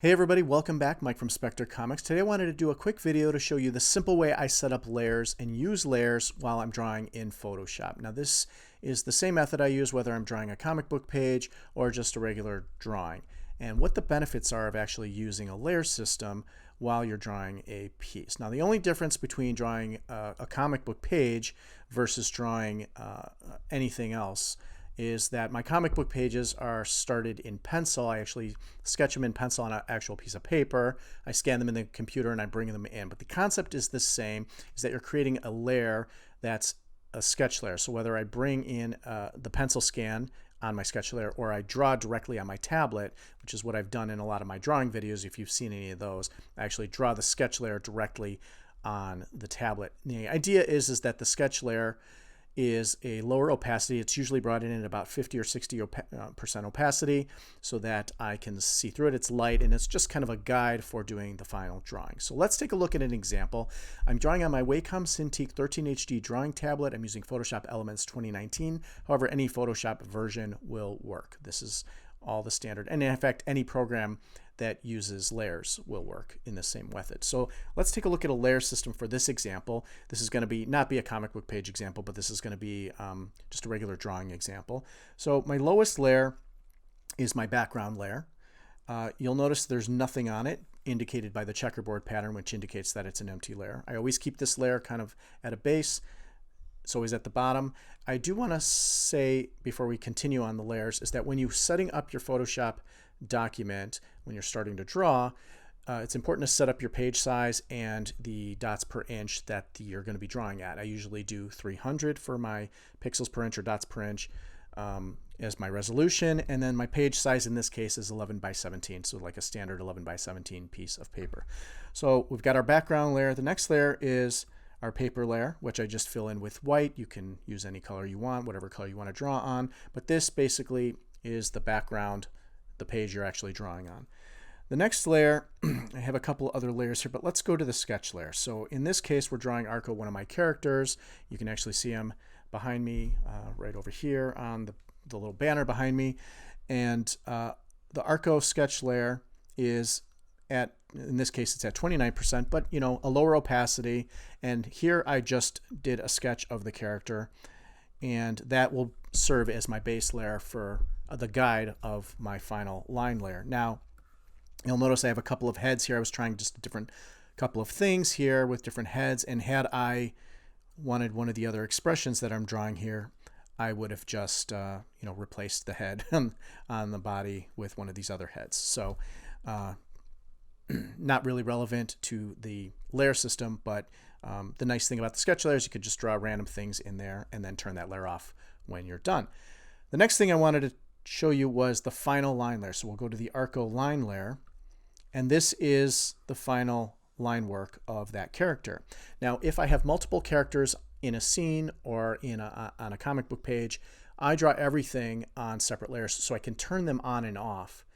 Hey everybody, welcome back. Mike from Spectre Comics. Today I wanted to do a quick video to show you the simple way I set up layers and use layers while I'm drawing in Photoshop. Now this is the same method I use whether I'm drawing a comic book page or just a regular drawing. And what the benefits are of actually using a layer system while you're drawing a piece. Now the only difference between drawing a comic book page versus drawing anything else is that my comic book pages are started in pencil. I actually sketch them in pencil on an actual piece of paper. I scan them in the computer and I bring them in. But the concept is the same, is that you're creating a layer that's a sketch layer. So whether I bring in the pencil scan on my sketch layer or I draw directly on my tablet, which is what I've done in a lot of my drawing videos, if you've seen any of those, I actually draw the sketch layer directly on the tablet. And the idea is that the sketch layer is a lower opacity. It's usually brought in at about 50 or 60% opacity so that I can see through it. It's light and it's just kind of a guide for doing the final drawing. So let's take a look at an example. I'm drawing on my Wacom Cintiq 13 HD drawing tablet. I'm using Photoshop Elements 2019. However, any Photoshop version will work. This is all the standard. And in fact, any program that uses layers will work in the same method. So let's take a look at a layer system for this example. This is going to be not be a comic book page example, but this is going to be just a regular drawing example. So my lowest layer is my background layer. You'll notice there's nothing on it, indicated by the checkerboard pattern, which indicates that it's an empty layer. I always keep this layer kind of at a base. It's always at the bottom. I do want to say before we continue on the layers is that when you're setting up your Photoshop document, when you're starting to draw, it's important to set up your page size and the dots per inch that you're going to be drawing at. I usually do 300 for my pixels per inch or dots per inch as my resolution, and then my page size in this case is 11 by 17, so like a standard 11 by 17 piece of paper. So we've got our background layer. The next layer is our paper layer, which I just fill in with white. You can use any color you want, whatever color you want to draw on, but this basically is the background, the page you're actually drawing on. The next layer, I have a couple other layers here, but let's go to the sketch layer. So in this case, we're drawing Arco, one of my characters. You can actually see him behind me, right over here on the little banner behind me. And the Arco sketch layer is at, in this case, it's at 29%, but you know, a lower opacity. And here I just did a sketch of the character, and that will serve as my base layer for the guide of my final line layer. Now, you'll notice I have a couple of heads here. I was trying just a different couple of things here with different heads, and had I wanted one of the other expressions that I'm drawing here, I would have just replaced the head on the body with one of these other heads. So not really relevant to the layer system, but the nice thing about the sketch layer is you could just draw random things in there and then turn that layer off when you're done. The next thing I wanted to show you was the final line layer. So we'll go to the Arco line layer, and this is the final line work of that character. Now, if I have multiple characters in a scene or on a comic book page, I draw everything on separate layers so I can turn them on and off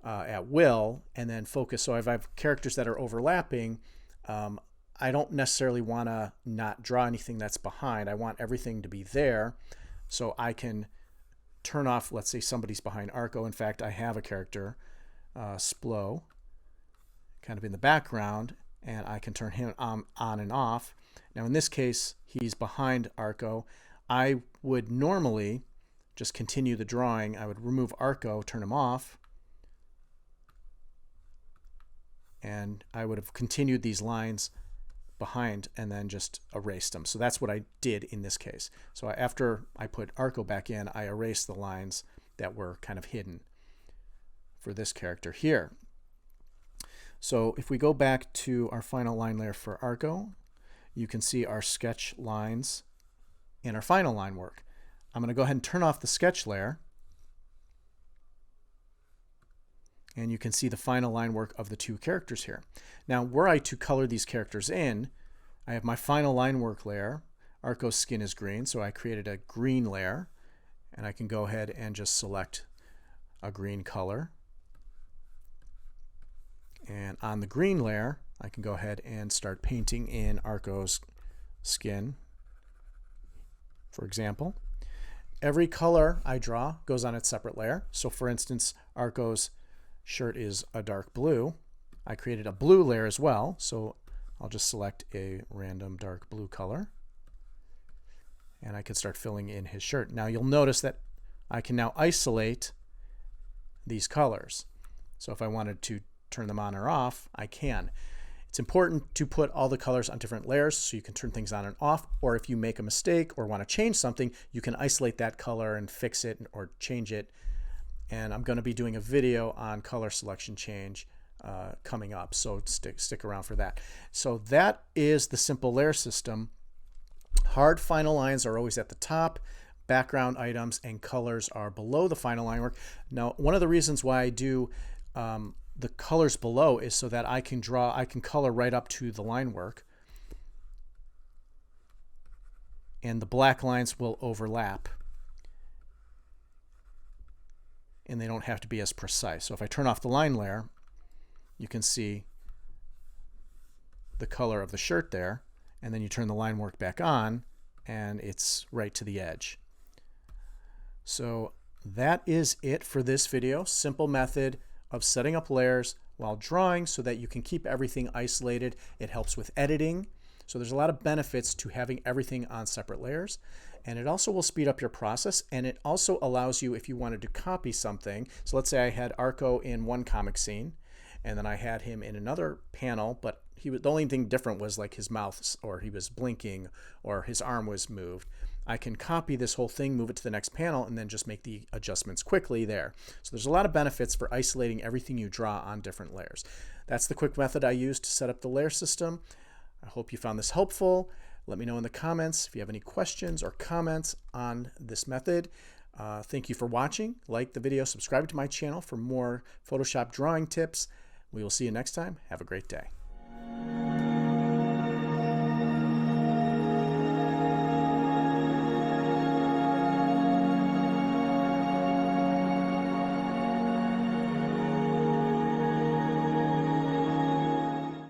at will and then focus. So if I have characters that are overlapping, I don't necessarily want to not draw anything that's behind. I want everything to be there so I can turn off, let's say somebody's behind Arco. In fact, I have a character, Splo, kind of in the background, and I can turn him on and off. Now in this case, he's behind Arco. I would normally just continue the drawing. I would remove Arco, turn him off, and I would have continued these lines behind and then just erased them. So that's what I did in this case. So after I put Arco back in, I erased the lines that were kind of hidden for this character here. So if we go back to our final line layer for Arco, you can see our sketch lines in our final line work. I'm going to go ahead and turn off the sketch layer, and you can see the final line work of the two characters here. Now, were I to color these characters in, I have my final line work layer. Arco's skin is green, so I created a green layer, and I can go ahead and just select a green color. And on the green layer, I can go ahead and start painting in Arco's skin, for example. Every color I draw goes on its separate layer. So for instance, Arco's shirt is a dark blue. I created a blue layer as well, so I'll just select a random dark blue color. And I can start filling in his shirt. Now you'll notice that I can now isolate these colors. So if I wanted to turn them on or off, I can. It's important to put all the colors on different layers so you can turn things on and off, or if you make a mistake or want to change something, you can isolate that color and fix it or change it. And I'm going to be doing a video on color selection change coming up, so stick around for that. So that is the simple layer system. Hard final lines are always at the top, background items and colors are below the final line work. Now, one of the reasons why I do the colors below is so that I can color right up to the line work, and the black lines will overlap and they don't have to be as precise. So if I turn off the line layer, you can see the color of the shirt there, and then you turn the line work back on and it's right to the edge. So that is it for this video. Simple method of setting up layers while drawing so that you can keep everything isolated. It helps with editing. So there's a lot of benefits to having everything on separate layers. And it also will speed up your process, and it also allows you, if you wanted to copy something, so let's say I had Arco in one comic scene and then I had him in another panel, but the only thing different was like his mouth, or he was blinking, or his arm was moved. I can copy this whole thing, move it to the next panel, and then just make the adjustments quickly there. So there's a lot of benefits for isolating everything you draw on different layers. That's the quick method I used to set up the layer system. I hope you found this helpful. Let me know in the comments if you have any questions or comments on this method. Thank you for watching. Like the video, subscribe to my channel for more Photoshop drawing tips. We will see you next time. Have a great day.